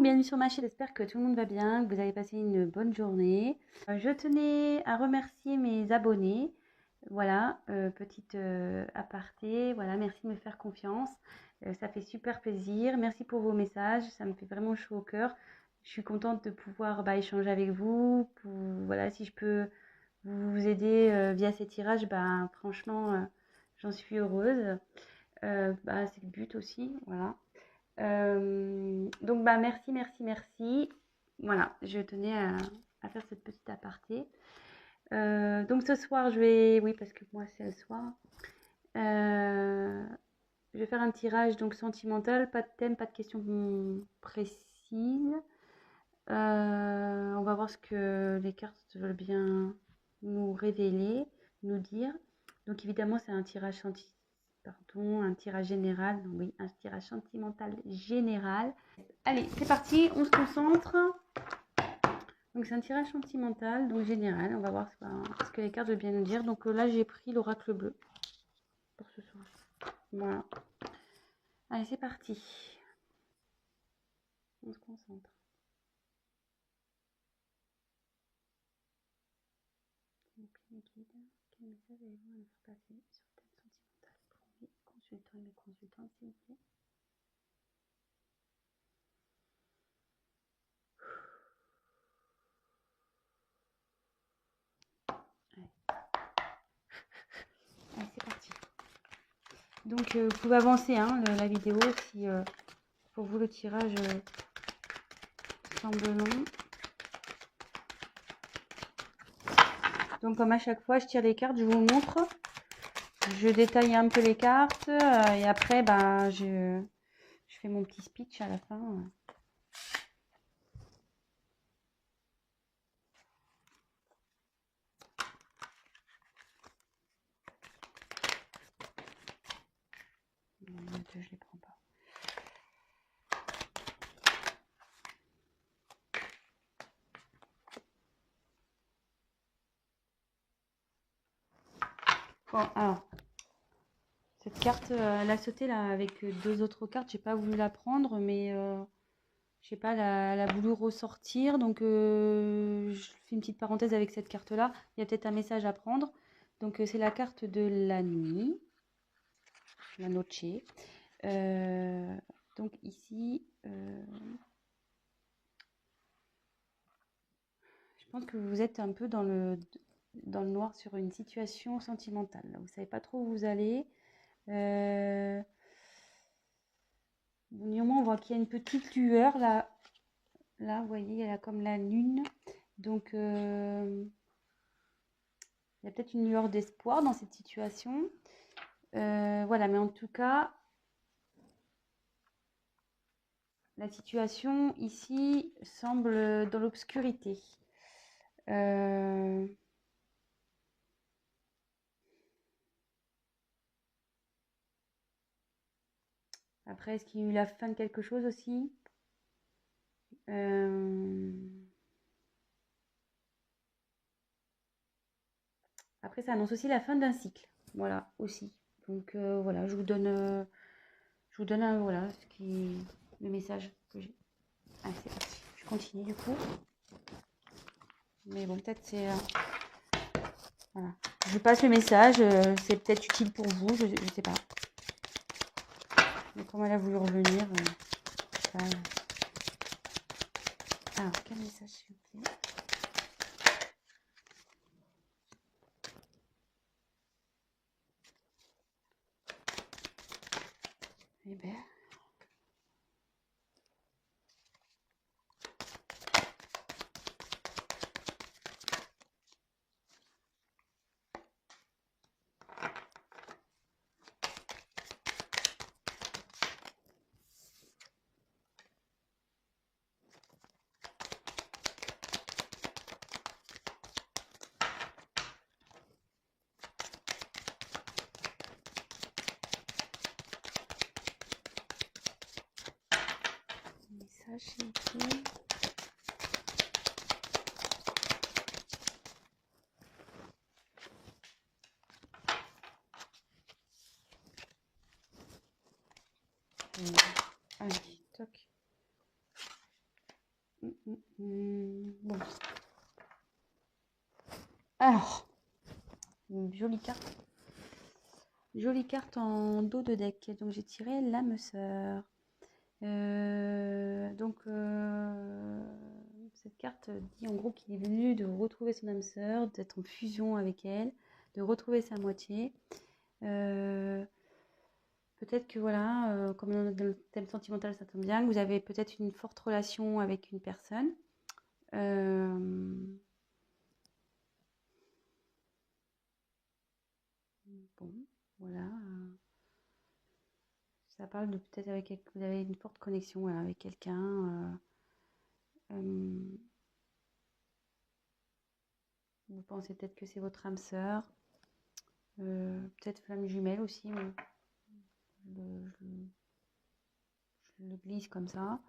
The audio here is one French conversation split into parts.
bienvenue sur ma chaîne. J'espère que tout le monde va bien, que vous avez passé une bonne journée. Je tenais à remercier mes abonnés. Voilà, petite aparté. Voilà, merci de me faire confiance. Ça fait super plaisir. Merci pour vos messages. Ça me fait vraiment chaud au cœur. Je suis contente de pouvoir échanger avec vous. Voilà, si je peux vous aider via ces tirages, franchement, j'en suis heureuse. C'est le but aussi. Voilà. Donc merci. Voilà, je tenais à faire cette petite aparté. Donc ce soir, oui, parce que moi c'est le soir, je vais faire un tirage donc sentimental, pas de thème, pas de questions précises. On va voir ce que les cartes veulent bien nous révéler, nous dire. Donc évidemment, c'est un tirage un tirage général. Oui, un tirage sentimental général. Allez, c'est parti, on se concentre. Donc c'est un tirage sentimental, donc général. On va voir ce que les cartes veulent bien nous dire. Donc là, j'ai pris l'oracle bleu pour ce soir. Voilà. Allez, c'est parti. On se concentre. Quel message allez-vous nous faire passer sur le thème sentimental pour mes consultants et mes consultantes, s'il vous plaît? Allez, c'est parti. Donc vous pouvez avancer la vidéo si pour vous le tirage semble long. Donc comme à chaque fois je tire les cartes, je vous montre, je détaille un peu les cartes et après je fais mon petit speech à la fin. Je les prends pas. Bon, alors cette carte elle a sauté là avec deux autres cartes, j'ai pas voulu la prendre, mais je sais pas, elle a voulu ressortir, donc je fais une petite parenthèse avec cette carte là. Il y a peut-être un message à prendre. Donc c'est la carte de la nuit, la noche. Donc ici, je pense que vous êtes un peu dans le noir sur une situation sentimentale. Là. Vous savez pas trop où vous allez. Néanmoins, on voit qu'il y a une petite lueur là. Là, vous voyez, elle a comme la lune. Donc, il y a peut-être une lueur d'espoir dans cette situation. Voilà, mais en tout cas, la situation ici semble dans l'obscurité. Après, est-ce qu'il y a eu la fin de quelque chose aussi? Après, ça annonce aussi la fin d'un cycle. Voilà, aussi. Donc, voilà, je vous donne voilà, le message que j'ai. Allez, c'est parti. Je continue du coup. Mais bon, peut-être c'est... voilà. Je passe le message. C'est peut-être utile pour vous. Je sais pas. Mais comme elle a voulu revenir... Alors, quel message s'il vous plaît? Eh bien... message s'il vous plaît. Allez, toc. Bon. Alors, une jolie carte. Jolie carte en dos de deck. Donc j'ai tiré l'âme sœur. Cette carte dit en gros qu'il est venu de retrouver son âme sœur, d'être en fusion avec elle, de retrouver sa moitié. Peut-être que voilà, comme dans le thème sentimental, ça tombe bien, que vous avez peut-être une forte relation avec une personne. Bon, voilà. Ça parle de peut-être avec vous avez une forte connexion voilà, avec quelqu'un. Vous pensez peut-être que c'est votre âme sœur. Peut-être flamme jumelle aussi. Je le glisse comme ça.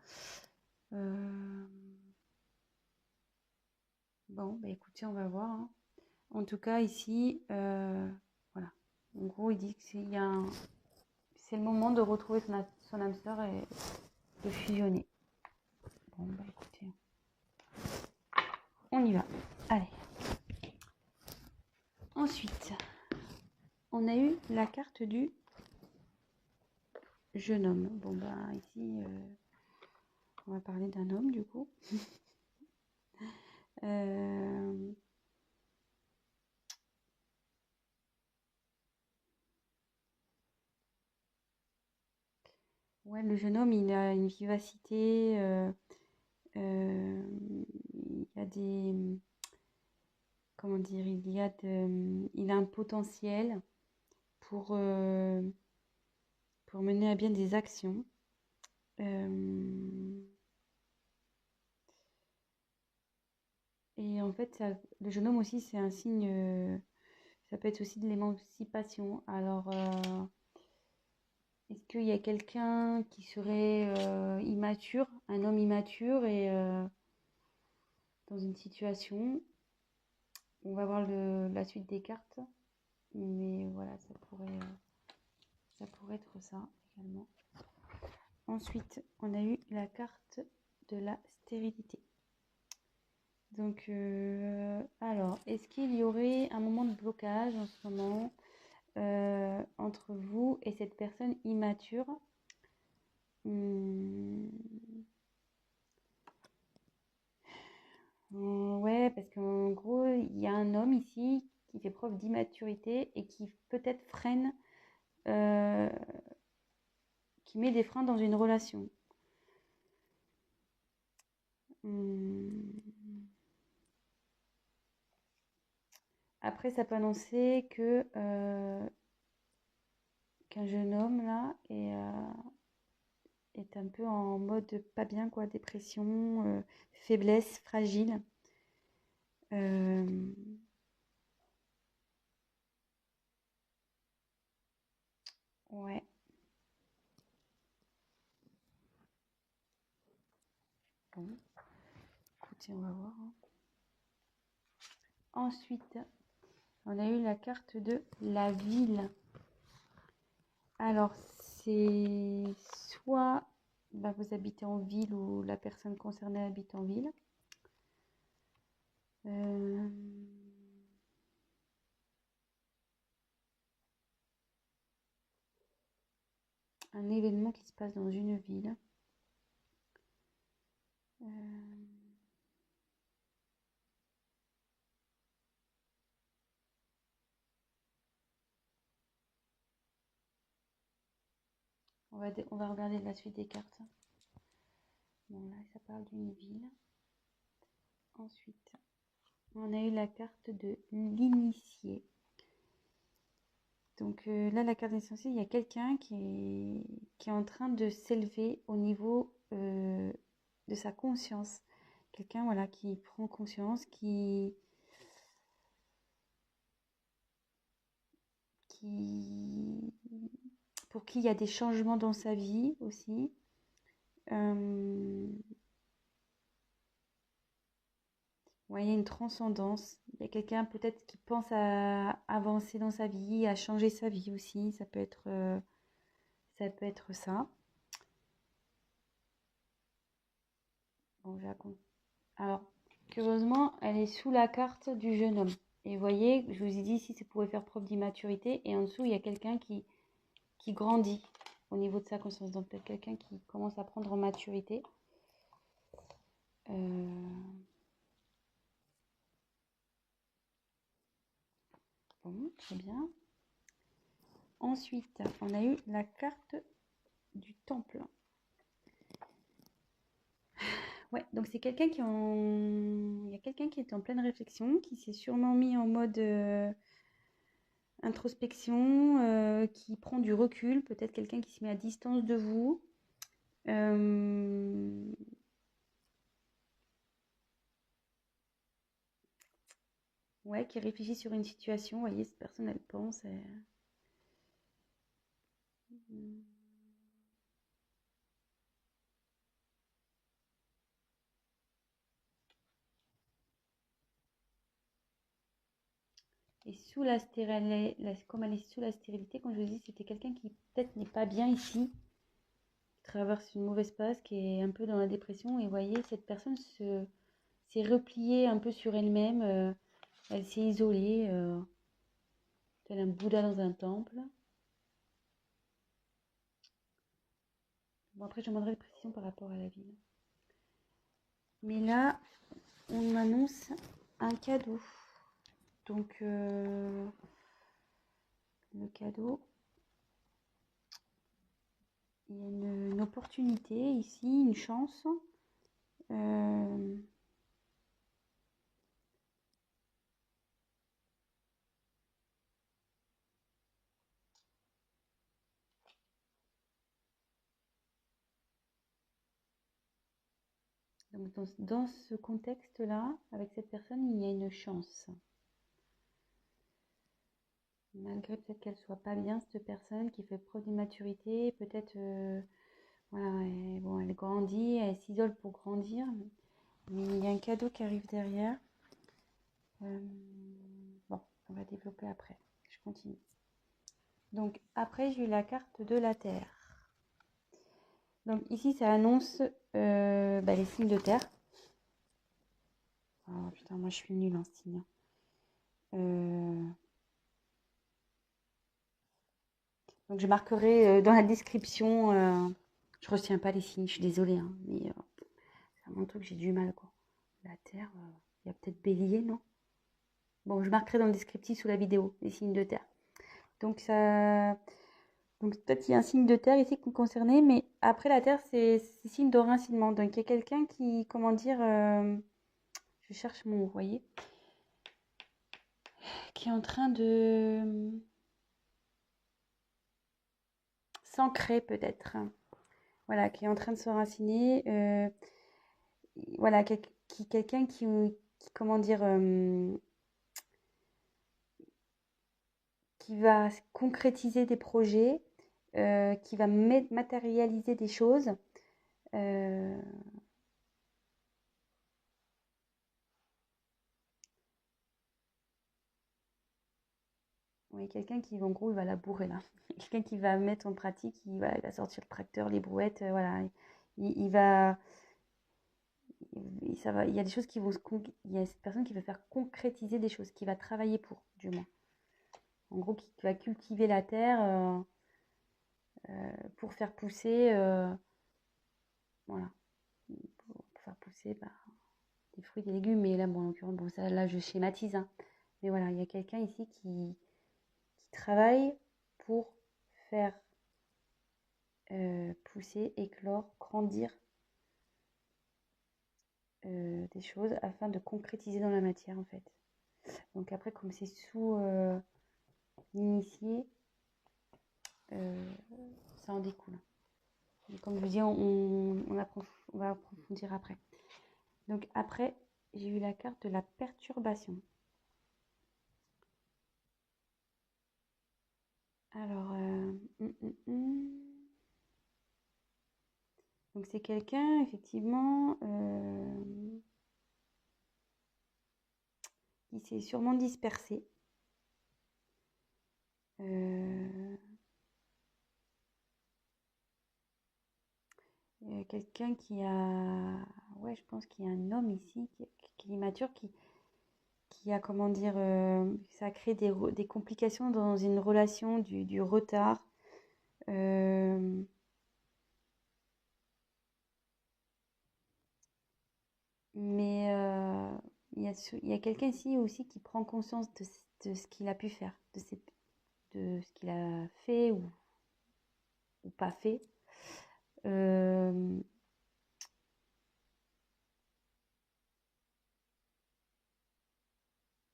Bon, bah écoutez, on va voir. Hein. En tout cas, ici, voilà. En gros, il dit que c'est le moment de retrouver son âme sœur et de fusionner. Bon, bah écoutez, on y va. Allez. Ensuite, on a eu la carte du jeune homme. Bon, bah ici, on va parler d'un homme du coup. Ouais, le jeune homme, il a une vivacité. Il y a des. Comment dire, il a un potentiel pour mener à bien des actions. Et en fait, le jeune homme aussi, c'est un signe, ça peut être aussi de l'émancipation. Alors, est-ce qu'il y a quelqu'un qui serait immature, un homme immature et dans une situation, on va voir la suite des cartes, mais voilà, ça pourrait être ça également. Ensuite, on a eu la carte de la stérilité. Donc, alors, est-ce qu'il y aurait un moment de blocage en ce moment entre vous et cette personne immature? Ouais, parce qu'en gros, il y a un homme ici qui fait preuve d'immaturité et qui peut-être freine, qui met des freins dans une relation. Après, ça peut annoncer que qu'un jeune homme là est un peu en mode pas bien, quoi, dépression, faiblesse, fragile. Ouais. Bon. Écoutez, on va voir. Hein. Ensuite, on a eu la carte de la ville. Alors, c'est soit bah, vous habitez en ville ou la personne concernée habite en ville. Un événement qui se passe dans une ville. On va regarder la suite des cartes. Bon, là, ça parle d'une ville. Ensuite, on a eu la carte de l'initié. Donc là, la carte essentielle, il y a quelqu'un qui est en train de s'élever au niveau de sa conscience. Quelqu'un voilà, qui prend conscience, pour qui il y a des changements dans sa vie aussi. Ouais, il y a une transcendance. Il y a quelqu'un peut-être qui pense à avancer dans sa vie, à changer sa vie aussi. Ça peut être ça. Bon, Alors, curieusement, elle est sous la carte du jeune homme. Et vous voyez, je vous ai dit ici, ça pouvait faire preuve d'immaturité. Et en dessous, il y a quelqu'un qui grandit au niveau de sa conscience. Donc, peut-être quelqu'un qui commence à prendre en maturité. Bon, très bien. Ensuite, on a eu la carte du temple. Ouais, donc c'est quelqu'un il y a quelqu'un qui est en pleine réflexion, qui s'est sûrement mis en mode introspection, qui prend du recul, peut-être quelqu'un qui se met à distance de vous. Ouais, qui réfléchit sur une situation. Vous voyez, cette personne, elle pense. Et sous la stérilité, comme elle est sous la stérilité, comme je vous dis, c'était quelqu'un qui peut-être n'est pas bien ici, qui traverse une mauvaise passe, qui est un peu dans la dépression. Et vous voyez, cette personne s'est repliée un peu sur elle-même. Elle s'est isolée, tel un Bouddha dans un temple. Bon, après, je demanderai des précisions par rapport à la ville. Mais là, on m'annonce un cadeau. Donc, le cadeau, il y a une opportunité ici, une chance. Donc, dans ce contexte-là, avec cette personne, il y a une chance. Malgré peut-être qu'elle soit pas bien, cette personne qui fait preuve d'immaturité, peut-être, voilà, elle grandit, elle s'isole pour grandir. Mais il y a un cadeau qui arrive derrière. Bon, on va développer après. Je continue. Donc après, j'ai eu la carte de la Terre. Donc ici, ça annonce les signes de terre. Oh putain, moi je suis nulle en signe. Donc je marquerai dans la description. Je retiens pas les signes, je suis désolée, hein, mais c'est un truc, j'ai du mal quoi. La Terre, il y a peut-être Bélier, non? Bon, je marquerai dans le descriptif sous la vidéo les signes de terre. Donc ça, donc peut-être il y a un signe de terre ici concerné, mais après la terre c'est signe de rincinement. Donc il y a quelqu'un qui, comment dire, je cherche mon mot, vous voyez, qui est en train de s'ancrer peut-être. Voilà, qui est en train de se raciner. Voilà, quelqu'un qui, comment dire, qui va concrétiser des projets, qui va matérialiser des choses. Oui, quelqu'un qui, en gros, il va la bourrer là. Quelqu'un qui va mettre en pratique, il va sortir le tracteur, les brouettes, voilà. Il va, ça va, il y a des choses qui vont il y a cette personne qui va faire concrétiser des choses, qui va travailler pour, du moins. En gros, qui va cultiver la terre pour faire pousser, voilà, pour faire pousser des fruits, des légumes. Mais là, bon, en l'occurrence, bon, ça, là, je schématise, hein. Mais voilà, il y a quelqu'un ici qui travaille pour faire pousser, éclore, grandir des choses afin de concrétiser dans la matière en fait. Donc après, comme c'est sous l'initié, ça en découle. Et comme je vous dis, on va approfondir après. Donc après, j'ai eu la carte de la perturbation. Alors, donc c'est quelqu'un effectivement qui s'est sûrement dispersé. Quelqu'un qui a, ouais, je pense qu'il y a un homme ici qui est immature, qui a, comment dire, ça crée des complications dans une relation, du retard. Euh, mais il y a quelqu'un ici aussi qui prend conscience de ce qu'il a pu faire, de ce qu'il a fait ou pas fait. Euh,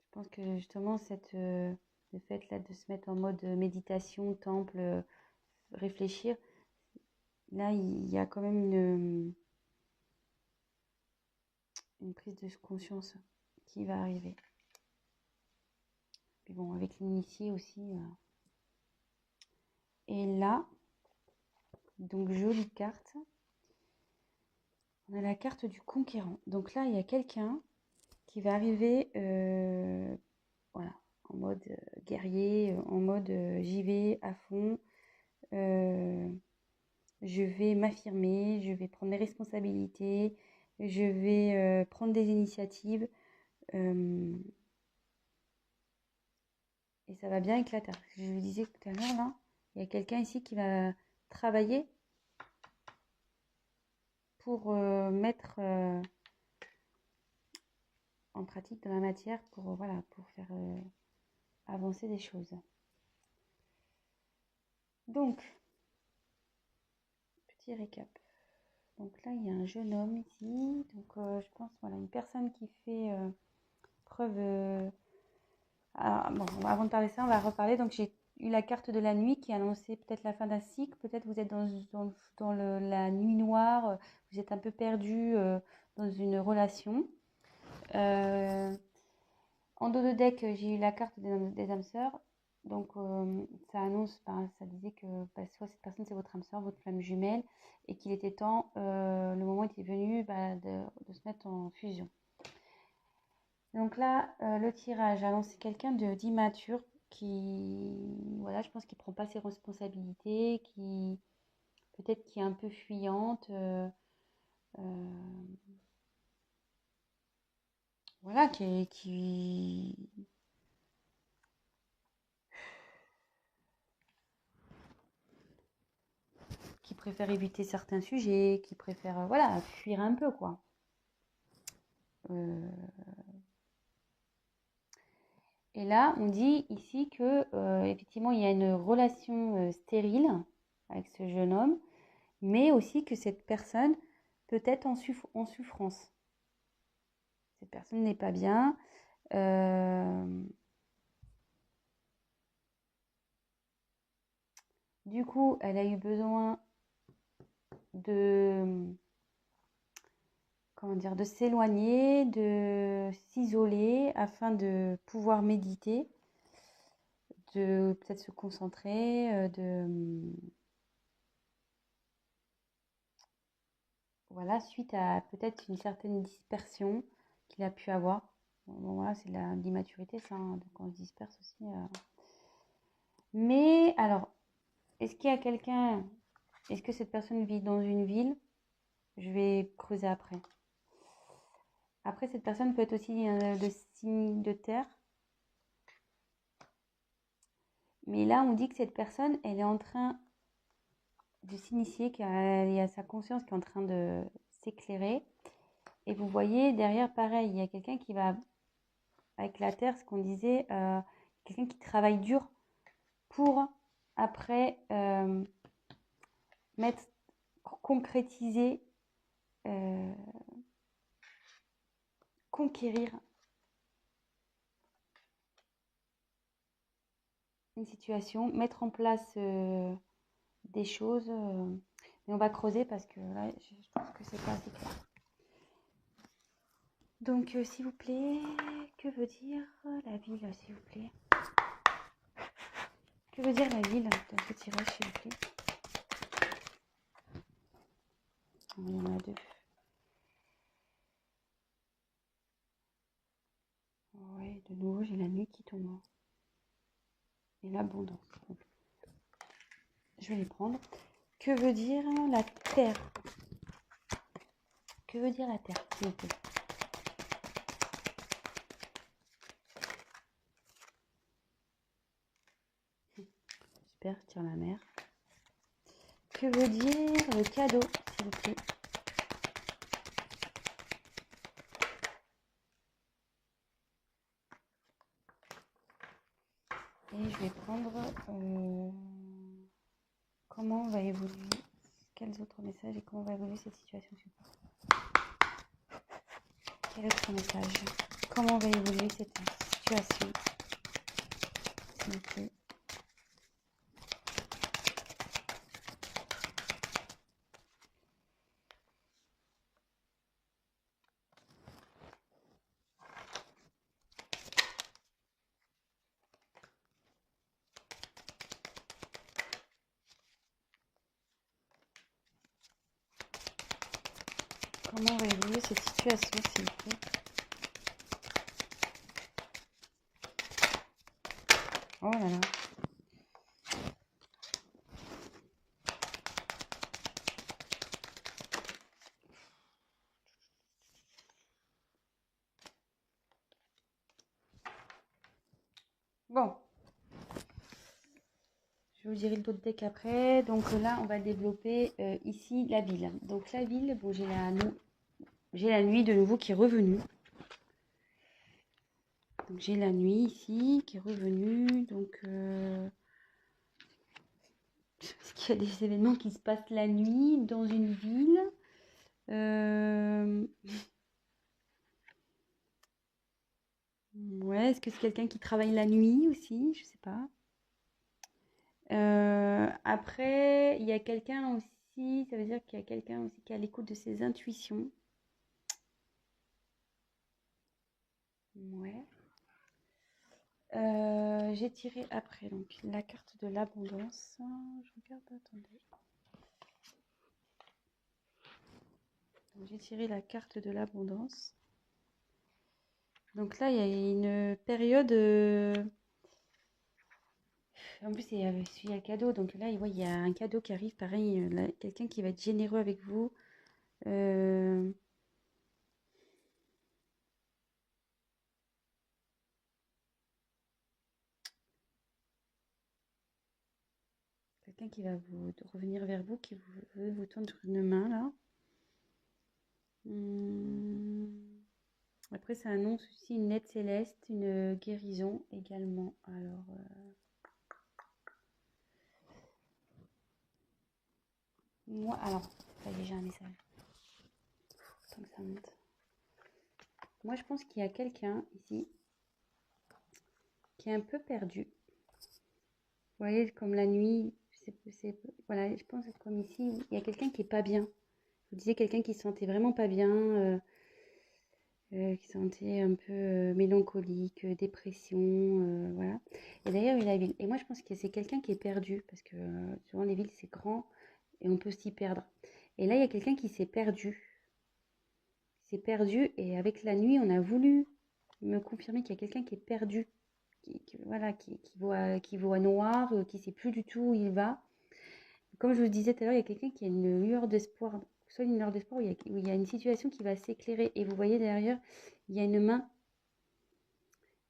je pense que justement, le fait là de se mettre en mode méditation, temple, réfléchir, là, il y a quand même une prise de conscience qui va arriver. Puis bon, avec l'initié aussi. Et là, donc jolie carte. On a la carte du conquérant. Donc là, il y a quelqu'un qui va arriver voilà, en mode guerrier, en mode j'y vais à fond, je vais m'affirmer, je vais prendre mes responsabilités, je vais prendre des initiatives et ça va bien éclater. Je vous disais tout à l'heure, là, il y a quelqu'un ici qui va travailler pour mettre en pratique de la matière pour, voilà, pour faire avancer des choses. Donc, petit récap. Donc là, il y a un jeune homme ici. Donc, je pense, voilà, une personne qui fait preuve... bon, avant de parler ça, on va reparler. Donc, j'ai eu la carte de la nuit qui annonçait peut-être la fin d'un cycle. Peut-être vous êtes dans la nuit noire. Vous êtes un peu perdu dans une relation. En dos de deck, j'ai eu la carte des âmes sœurs. Donc, ça annonce, ça disait que soit cette personne, c'est votre âme sœur, votre flamme jumelle, et qu'il était temps, le moment était venu de se mettre en fusion. Donc là, le tirage annonce quelqu'un d'immature voilà, je pense qu'il ne prend pas ses responsabilités, peut-être qui est un peu fuyante, voilà, qui préfère éviter certains sujets, qui préfère voilà, fuir un peu, quoi. Et là, on dit ici que effectivement, il y a une relation stérile avec ce jeune homme, mais aussi que cette personne peut être en souffrance. Cette personne n'est pas bien. Du coup, elle a eu besoin de comment dire, de s'éloigner, de s'isoler afin de pouvoir méditer, de peut-être se concentrer, voilà, suite à peut-être une certaine dispersion qu'il a pu avoir. Bon, voilà, c'est de l'immaturité, ça, hein, donc on se disperse aussi. Mais alors, est-ce qu'il y a quelqu'un, est-ce que cette personne vit dans une ville? Je vais creuser après. Après, cette personne peut être aussi de signe de terre. Mais là, on dit que cette personne, elle est en train de s'initier, qu'il y a sa conscience qui est en train de s'éclairer. Et vous voyez, derrière, pareil, il y a quelqu'un qui va, avec la terre, ce qu'on disait, quelqu'un qui travaille dur pour, après, concrétiser, conquérir une situation, mettre en place des choses. Mais on va creuser parce que là, je pense que c'est pas assez clair. Donc, s'il vous plaît, que veut dire la ville, s'il vous plaît? Que veut dire la ville dans ce tirage, s'il vous plaît? Il y en a deux. Ouais, de nouveau, j'ai la nuit qui tombe. Et l'abondance. Je vais les prendre. Que veut dire la terre? Que veut dire la Terre, s'il vous plaît? Super, je tire la mer. Que veut dire le cadeau, s'il vous plaît? Et je vais prendre comment va évoluer, quels autres messages et comment va évoluer cette situation. Quel autre message? Comment va évoluer cette situation, s'il vous plaît? Comment va évoluer cette situation, s'il vous plaît? Oh là là. Bon, je vous dirai le d'autres deck après. Donc là, on va développer ici la ville. Donc la ville, bon, j'ai la nuit de nouveau qui est revenue. Donc j'ai la nuit ici qui est revenue. Donc est-ce qu'il y a des événements qui se passent la nuit dans une ville? Ouais, est-ce que c'est quelqu'un qui travaille la nuit aussi? Je sais pas. Après, il y a quelqu'un aussi, ça veut dire qu'il y a quelqu'un aussi qui est à l'écoute de ses intuitions. Ouais. J'ai tiré après donc la carte de l'abondance. Je regarde, attendez. J'ai tiré la carte de l'abondance. Donc là, il y a une période. En plus, il y a un cadeau. Donc là, il y a un cadeau qui arrive. Pareil, quelqu'un qui va être généreux avec vous. Quelqu'un qui va revenir vers vous, qui veut vous tendre une main là. Après, ça annonce aussi une aide céleste, une guérison également. Alors, moi, alors, ça y est, j'ai un message. Tant que ça monte. Moi, je pense qu'il y a quelqu'un ici qui est un peu perdu. Vous voyez, comme la nuit, voilà, je pense que comme ici, il y a quelqu'un qui est pas bien. Vous disiez quelqu'un qui se sentait vraiment pas bien, qui se sentait un peu mélancolique, dépression, voilà. Et d'ailleurs, il y a la ville. Et moi, je pense que c'est quelqu'un qui est perdu, parce que souvent les villes, c'est grand et on peut s'y perdre. Et là, il y a quelqu'un qui s'est perdu. Il s'est perdu et avec la nuit, on a voulu me confirmer qu'il y a quelqu'un qui est perdu, voilà, qui voit noir, qui ne sait plus du tout où il va. Comme je vous disais tout à l'heure, il y a quelqu'un qui a une lueur d'espoir, soit une lueur d'espoir où il y a une situation qui va s'éclairer. Et vous voyez derrière, il y a une main.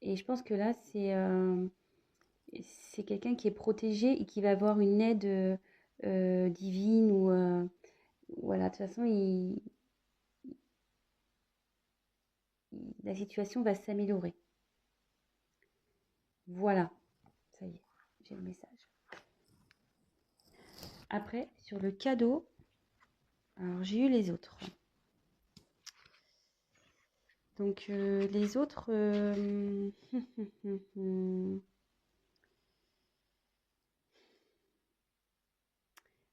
Et je pense que là, c'est quelqu'un qui est protégé et qui va avoir une aide divine ou voilà. De toute façon, la situation va s'améliorer. Voilà, ça y est, j'ai le message. Après, sur le cadeau, alors j'ai eu les autres. Donc les autres,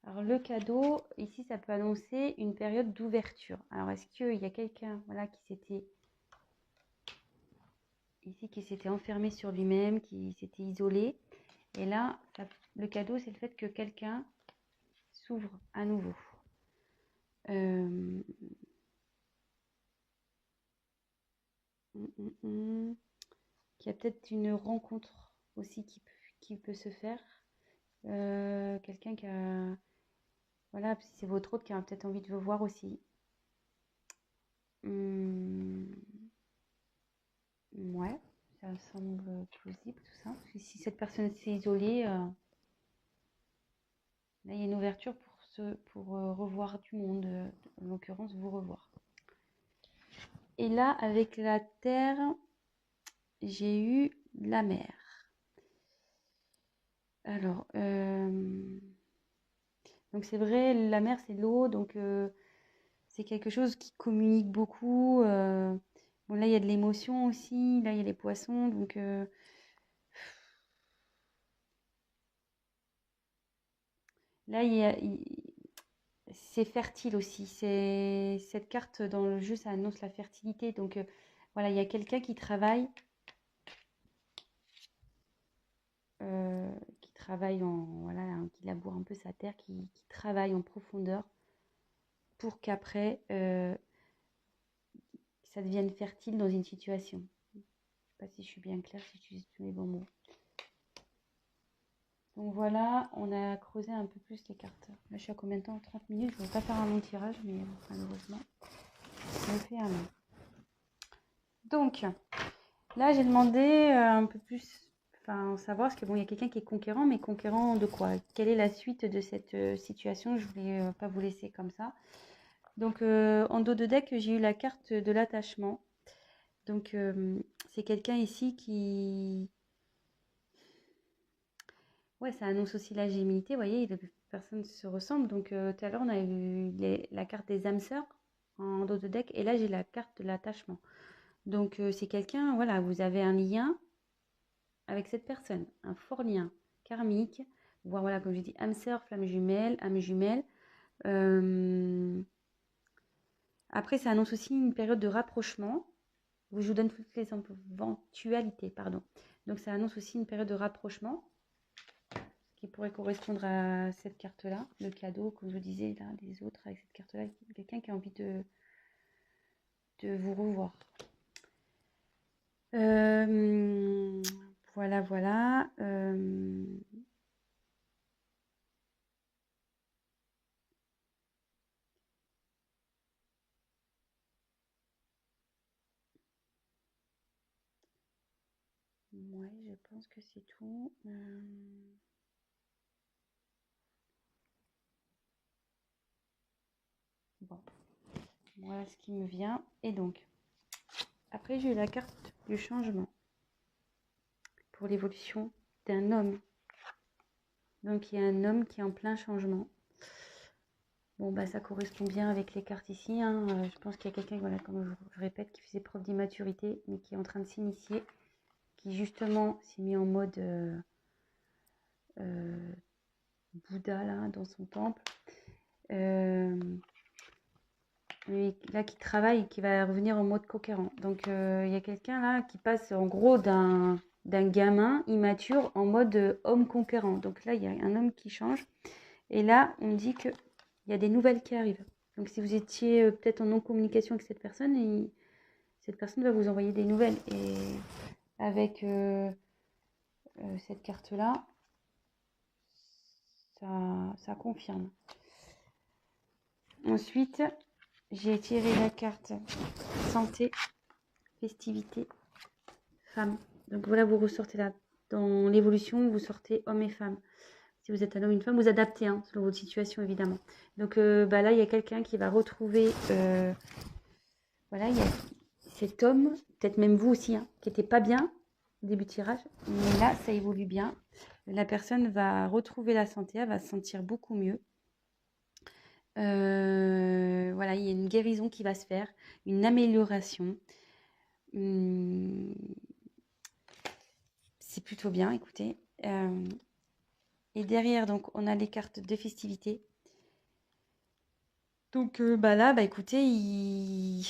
alors le cadeau, ici, ça peut annoncer une période d'ouverture. Alors est-ce qu'il y a quelqu'un, voilà, qui s'était enfermé sur lui-même, qui s'était isolé? Et là, le cadeau, c'est le fait que quelqu'un s'ouvre à nouveau. Qu'il y a peut-être une rencontre aussi qui peut se faire. Quelqu'un qui a... Voilà, si c'est votre autre qui a peut-être envie de vous voir aussi. Ouais, ça semble plausible tout ça. Parce que si cette personne s'est isolée, là il y a une ouverture pour revoir du monde, en l'occurrence vous revoir. Et là, avec la terre, j'ai eu la mer. Alors, donc c'est vrai, la mer c'est l'eau, donc c'est quelque chose qui communique beaucoup. Bon, là il y a de l'émotion aussi, là il y a les poissons, donc là c'est fertile aussi. Cette carte dans le jeu, ça annonce la fertilité. Donc voilà, il y a quelqu'un qui travaille voilà, hein, qui laboure un peu sa terre, qui travaille en profondeur pour qu'après ça devienne fertile dans une situation. Je ne sais pas si je suis bien claire, si j'utilise tous les bons mots. Donc voilà, on a creusé un peu plus les cartes. Là, je suis à combien de temps? 30 minutes. Je ne vais pas faire un long tirage, mais malheureusement, je me fais un long. Donc, là, j'ai demandé un peu plus, savoir, parce que bon, il y a quelqu'un qui est conquérant, mais conquérant de quoi? Quelle est la suite de cette situation? Je voulais pas vous laisser comme ça. Donc, en dos de deck, j'ai eu la carte de l'attachement. Donc, c'est quelqu'un ici qui... Ouais, ça annonce aussi la gémilité. Vous voyez, les personnes se ressemblent. Donc, tout à l'heure, on a eu la carte des âmes sœurs en dos de deck. Et là, j'ai la carte de l'attachement. Donc, c'est quelqu'un, voilà, vous avez un lien avec cette personne, un fort lien karmique, voire voilà, comme je dis, âme sœur, flamme jumelle, âme jumelle. Après, ça annonce aussi une période de rapprochement. Je vous donne toutes les éventualités, pardon. Donc, ça annonce aussi une période de rapprochement qui pourrait correspondre à cette carte-là, le cadeau, comme je vous disais, là, les autres avec cette carte-là, quelqu'un qui a envie de vous revoir. Voilà, voilà. Ouais, je pense que c'est tout. Bon, voilà ce qui me vient. Et donc, après, j'ai eu la carte du changement pour l'évolution d'un homme. Donc, il y a un homme qui est en plein changement. Bon, bah, ça correspond bien avec les cartes ici. Hein. Je pense qu'il y a quelqu'un, voilà, comme je répète, qui faisait preuve d'immaturité, mais qui est en train de s'initier, qui justement s'est mis en mode Bouddha, là, dans son temple. Mais là, qui travaille et qui va revenir en mode conquérant. Donc, il y a quelqu'un là qui passe en gros d'un gamin immature en mode homme conquérant. Donc là, il y a un homme qui change. Et là, on dit qu'il y a des nouvelles qui arrivent. Donc, si vous étiez peut-être en non-communication avec cette personne, cette personne va vous envoyer des nouvelles. Et avec cette carte-là, ça confirme. Ensuite, j'ai tiré la carte santé, festivité, femme. Donc voilà, vous ressortez là. Dans l'évolution, vous sortez homme et femme. Si vous êtes un homme ou une femme, vous adaptez, hein, selon votre situation, évidemment. Donc là, il y a quelqu'un qui va retrouver... voilà, il y a cet homme, peut-être même vous aussi, hein, qui n'était pas bien au début de tirage. Mais là, ça évolue bien. La personne va retrouver la santé, elle va se sentir beaucoup mieux. Voilà, il y a une guérison qui va se faire, une amélioration. C'est plutôt bien, écoutez. Et derrière, donc, on a les cartes de festivité. Donc là, écoutez, il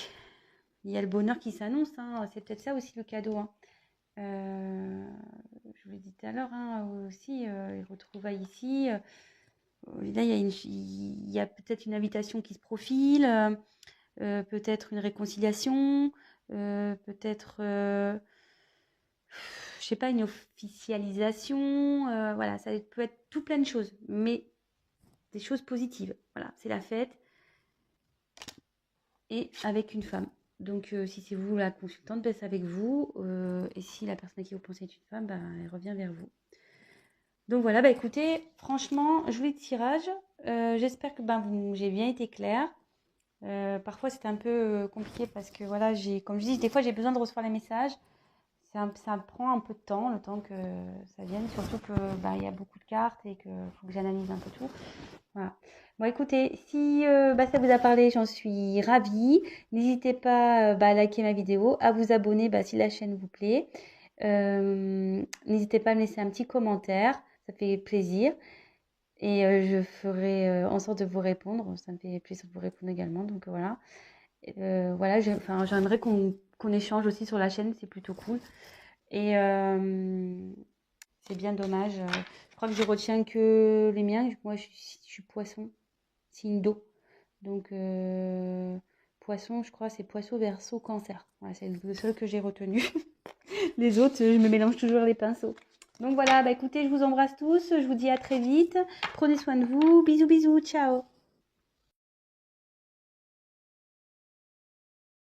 y a le bonheur qui s'annonce. Hein. C'est peut-être ça aussi le cadeau. Hein. Je vous l'ai dit tout à l'heure, hein, aussi, les retrouvailles ici. Là, il y a peut-être une invitation qui se profile, peut-être une réconciliation, peut-être, je sais pas, une officialisation. Voilà, ça peut être tout plein de choses, mais des choses positives. Voilà, c'est la fête et avec une femme. Donc, si c'est vous la consultante, ben, c'est avec vous. Et si la personne à qui vous pensez est une femme, ben, elle revient vers vous. Donc voilà, bah écoutez, franchement, joli tirage. J'espère que ben, j'ai bien été claire. Parfois, c'était un peu compliqué parce que voilà, comme je dis, des fois, j'ai besoin de recevoir les messages. Ça prend un peu de temps, le temps que ça vienne, surtout que bah, il y a beaucoup de cartes et qu'il faut que j'analyse un peu tout. Voilà. Bon, écoutez, si bah, ça vous a parlé, j'en suis ravie. N'hésitez pas bah, à liker ma vidéo, à vous abonner bah, si la chaîne vous plaît. N'hésitez pas à me laisser un petit commentaire, ça fait plaisir. Et je ferai en sorte de vous répondre. Ça me fait plaisir de vous répondre également. Donc voilà. Voilà, j'aimerais qu'on échange aussi sur la chaîne, c'est plutôt cool. Et c'est bien dommage. Je crois que je retiens que les miens. Moi, je suis poisson, signe d'eau. Donc, poisson, je crois, c'est poisson, verseau, cancer. Voilà, c'est le seul que j'ai retenu. Les autres, je me mélange toujours les pinceaux. Donc voilà, bah écoutez, je vous embrasse tous. Je vous dis à très vite. Prenez soin de vous. Bisous, bisous. Ciao.